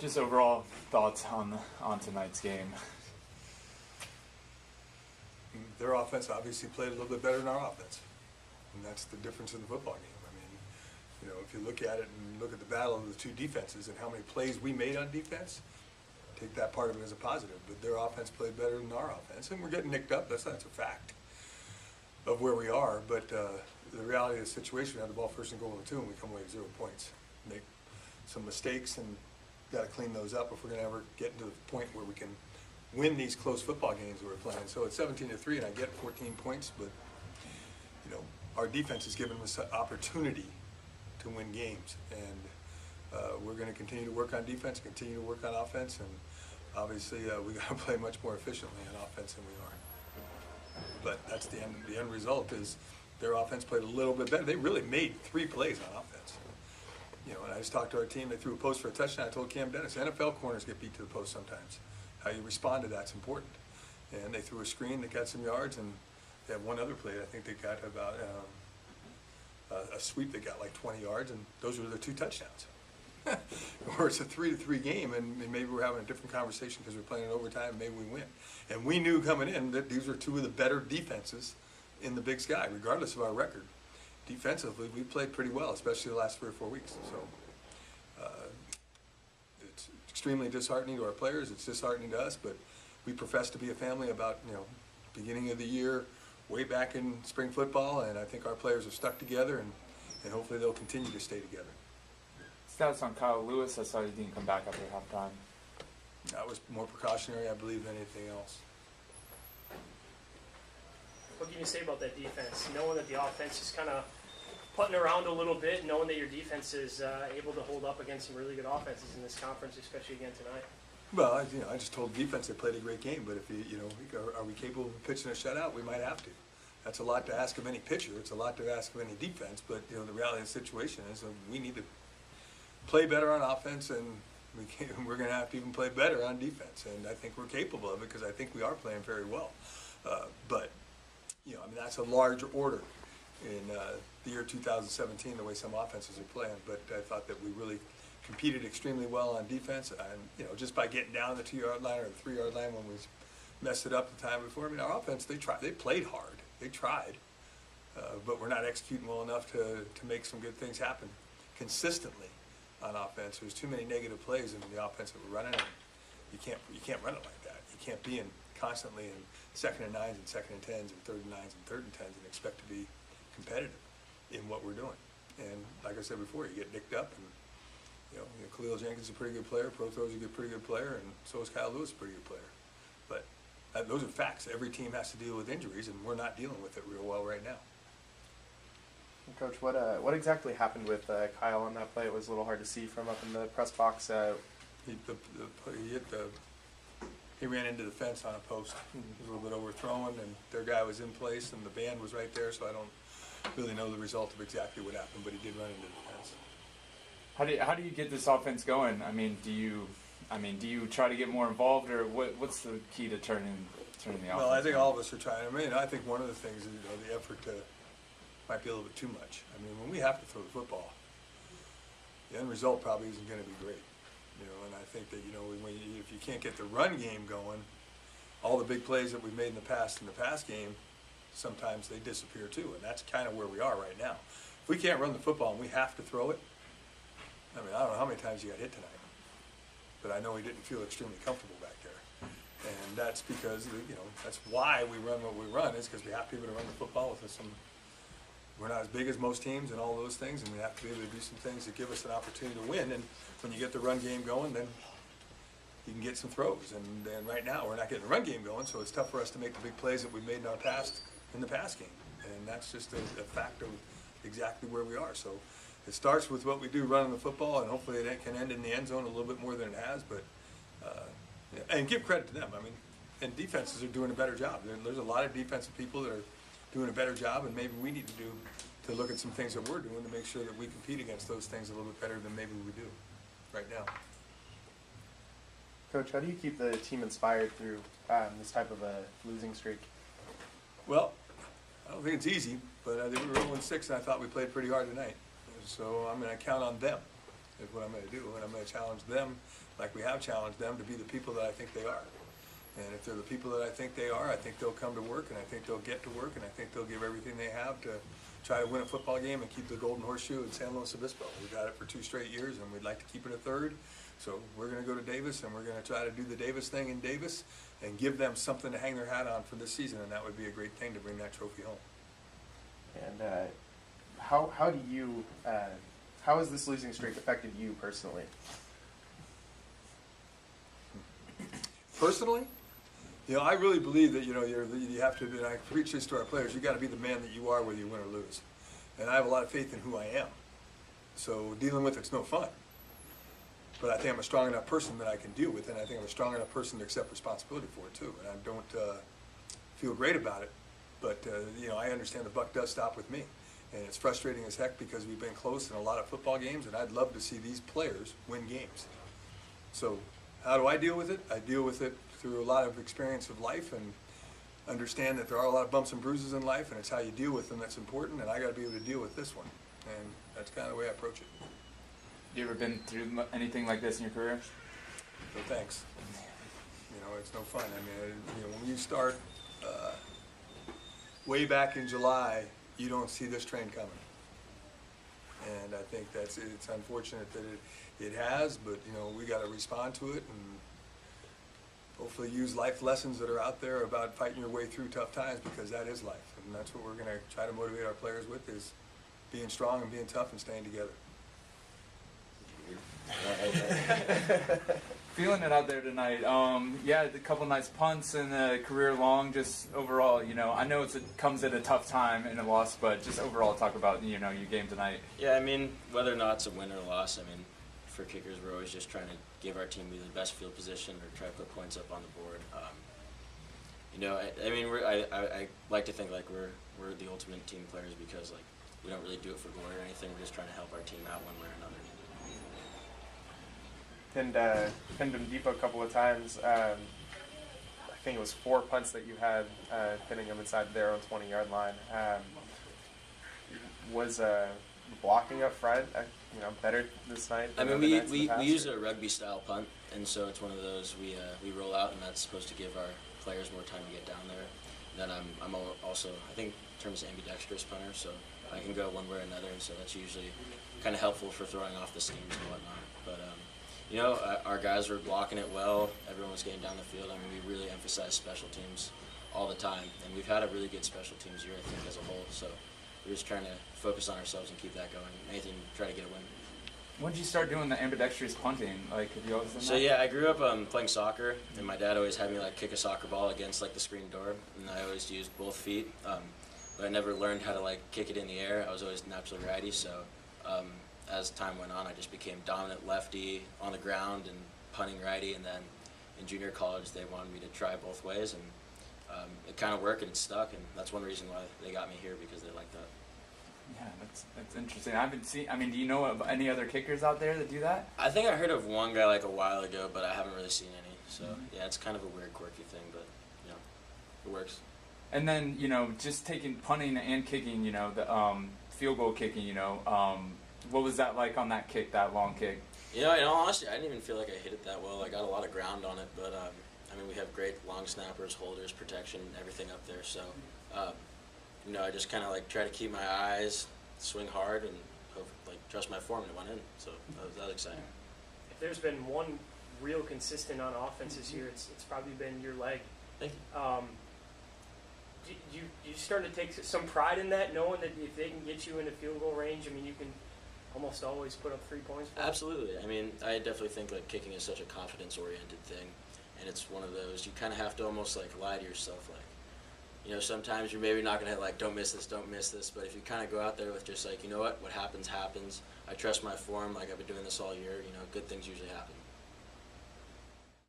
Just overall thoughts on tonight's game. Their offense obviously played a little bit better than our offense, and that's the difference in the football game. I mean, if you look at it and look at the battle of the two defenses and how many plays we made on defense, take that part of it as a positive. But their offense played better than our offense, and we're getting nicked up. That's a fact of where we are. But the reality of the situation, we have the ball first and goal and 2, and we come away with 0 points. Make some mistakes and got to clean those up if we're going to ever get to the point where we can win these close football games that we're playing. So it's 17-3, and I get 14 points, but our defense has given us an opportunity to win games, and we're going to continue to work on defense, continue to work on offense, and obviously we got to play much more efficiently on offense than we are. But that's the end. The end result is their offense played a little bit better. They really made 3 plays on offense. And I just talked to our team. They threw a post for a touchdown. I told Cam Dennis, NFL corners get beat to the post sometimes. How you respond to that's important. And they threw a screen that got some yards, and they had one other play. I think they got about a sweep that got like 20 yards, and those were the 2 touchdowns. Or it's a 3-3 game, and maybe we're having a different conversation because we're playing in overtime. Maybe we win. And we knew coming in that these were 2 of the better defenses in the Big Sky, regardless of our record. Defensively, we played pretty well, especially the last 3 or 4 weeks. So it's extremely disheartening to our players. It's disheartening to us, but we profess to be a family about, beginning of the year, way back in spring football, and I think our players are stuck together, and hopefully they'll continue to stay together. Stats on Kyle Lewis. I saw he didn't come back after halftime. That was more precautionary, I believe, than anything else. What can you say about that defense? Knowing that the offense is kind of putting around a little bit, knowing that your defense is able to hold up against some really good offenses in this conference, especially again tonight. Well, I just told the defense they played a great game, but if are we capable of pitching a shutout? We might have to. That's a lot to ask of any pitcher. It's a lot to ask of any defense. But the reality of the situation is we need to play better on offense, and we're going to have to even play better on defense. And I think we're capable of it because I think we are playing very well. But that's a large order in the year 2017, the way some offenses are playing. But I thought that we really competed extremely well on defense, and just by getting down the 2-yard line or the 3-yard line when we messed it up the time before. Our offense, they played hard, they tried, but we're not executing well enough to make some good things happen consistently on offense. There's too many negative plays in the offense that we're running, and you can't run it like that. You can't be constantly in 2nd and 9s and 2nd and 10s and 3rd and 9s and 3rd and 10s and expect to be competitive in what we're doing. And like I said before, you get nicked up, and Khalil Jenkins is a pretty good player, Prothro is a pretty good player, and so is Kyle Lewis a pretty good player. But those are facts. Every team has to deal with injuries, and we're not dealing with it real well right now. Coach, what exactly happened with Kyle on that play? It was a little hard to see from up in the press box. He ran into the fence on a post. He was a little bit overthrown, and their guy was in place, and the band was right there, so I don't really know the result of exactly what happened, but he did run into the fence. How do you get this offense going? Do you try to get more involved, or what's the key to turning the offense? Well, I think all of us are trying. I think one of the things is the effort might be a little bit too much. When we have to throw the football, the end result probably isn't going to be great. And I think that if you can't get the run game going, all the big plays that we've made in the past game, sometimes they disappear too, and that's kind of where we are right now. If we can't run the football and we have to throw it, I don't know how many times he got hit tonight, but I know he didn't feel extremely comfortable back there. And that's because, that's why we run what we run, is because we have to be able to run the football with some. We're not as big as most teams and all those things, and we have to be able to do some things that give us an opportunity to win. And when you get the run game going, then you can get some throws. And right now, we're not getting the run game going, so it's tough for us to make the big plays that we made in the pass game. And that's just a fact of exactly where we are. So it starts with what we do running the football, and hopefully it can end in the end zone a little bit more than it has. But and give credit to them. And defenses are doing a better job. There's a lot of defensive people that are doing a better job, and maybe we need to look at some things that we're doing to make sure that we compete against those things a little bit better than maybe we do right now. Coach, how do you keep the team inspired through this type of a losing streak? Well, I don't think it's easy, but I think we were 0-6, and I thought we played pretty hard tonight. So I count on them is what I'm going to do, and I'm going to challenge them like we have challenged them to be the people that I think they are. And if they're the people that I think they are, I think they'll come to work, and I think they'll get to work, and I think they'll give everything they have to try to win a football game and keep the Golden Horseshoe in San Luis Obispo. We've got it for 2 straight years, and we'd like to keep it a third. So we're going to go to Davis, and we're going to try to do the Davis thing in Davis and give them something to hang their hat on for this season, and that would be a great thing to bring that trophy home. And how do you how has this losing streak affected you personally? Personally, I really believe that you have to. And I preach this to our players. You got to be the man that you are, whether you win or lose. And I have a lot of faith in who I am. So dealing with it's no fun. But I think I'm a strong enough person that I can deal with it, and I think I'm a strong enough person to accept responsibility for it too. And I don't feel great about it, but I understand the buck does stop with me, and it's frustrating as heck because we've been close in a lot of football games, and I'd love to see these players win games. So how do I deal with it? I deal with it through a lot of experience of life and understand that there are a lot of bumps and bruises in life, and it's how you deal with them that's important, and I got to be able to deal with this one, and that's kind of the way I approach it. You ever been through anything like this in your career? So thanks. It's no fun. I mean, when you start way back in July, you don't see this train coming. And I think it's unfortunate that it has, but we got to respond to it and hopefully use life lessons that are out there about fighting your way through tough times, because that is life. And that's what we're going to try to motivate our players with, is being strong and being tough and staying together. Feeling it out there tonight. Yeah, a couple nice punts and a career long. Just overall, I know it comes at a tough time in a loss, but just overall, talk about your game tonight. Yeah, I mean, whether or not it's a win or a loss, I mean, for kickers, we're always just trying to give our team either the best field position or try to put points up on the board. I like to think like we're the ultimate team players, because like we don't really do it for glory or anything. We're just trying to help our team out one way or another. Pinned him deep a couple of times. I think it was 4 punts that you had, pinning him inside their own 20-yard line. Was blocking up front, better this night? I mean, we use a rugby-style punt, and so it's one of those we roll out, and that's supposed to give our players more time to get down there. Then I'm also, I think, in terms of ambidextrous punter, so I can go one way or another, and so that's usually kind of helpful for throwing off the seams and whatnot. But our guys were blocking it well. Everyone was getting down the field. I mean, we really emphasize special teams all the time, and we've had a really good special teams year, I think, as a whole. So we're just trying to focus on ourselves and keep that going. Anything to try to get a win. When did you start doing the ambidextrous punting? Like, have you always done that? So yeah, I grew up playing soccer, and my dad always had me like kick a soccer ball against like the screen door, and I always used both feet. But I never learned how to like kick it in the air. I was always naturally righty, so. As time went on, I just became dominant lefty on the ground and punting righty, and then in junior college they wanted me to try both ways, and it kind of worked and it stuck, and that's one reason why they got me here, because they like that. Yeah, that's interesting. I haven't seen. I mean, do you know of any other kickers out there that do that? I think I heard of one guy like a while ago, but I haven't really seen any. So yeah, it's kind of a weird, quirky thing, but it works. And then just taking punting and kicking, the field goal kicking, what was that like on that kick, that long kick? In all honesty, I didn't even feel like I hit it that well. I got a lot of ground on it, but I mean, we have great long snappers, holders, protection, everything up there. So, I just kind of like try to keep my eyes, swing hard, and hope, trust my form, and it went in. So that was exciting. If there's been one real consistent on offense this year, it's probably been your leg. Thank you. You start to take some pride in that, knowing that if they can get you into field goal range, I mean, you can almost always put up 3 points. Absolutely. I mean, I definitely think like kicking is such a confidence-oriented thing, and it's one of those you kind of have to almost like lie to yourself. Like, sometimes you're maybe not gonna hit, like, don't miss this, but if you kind of go out there with just like, what happens happens. I trust my form. Like I've been doing this all year. Good things usually happen.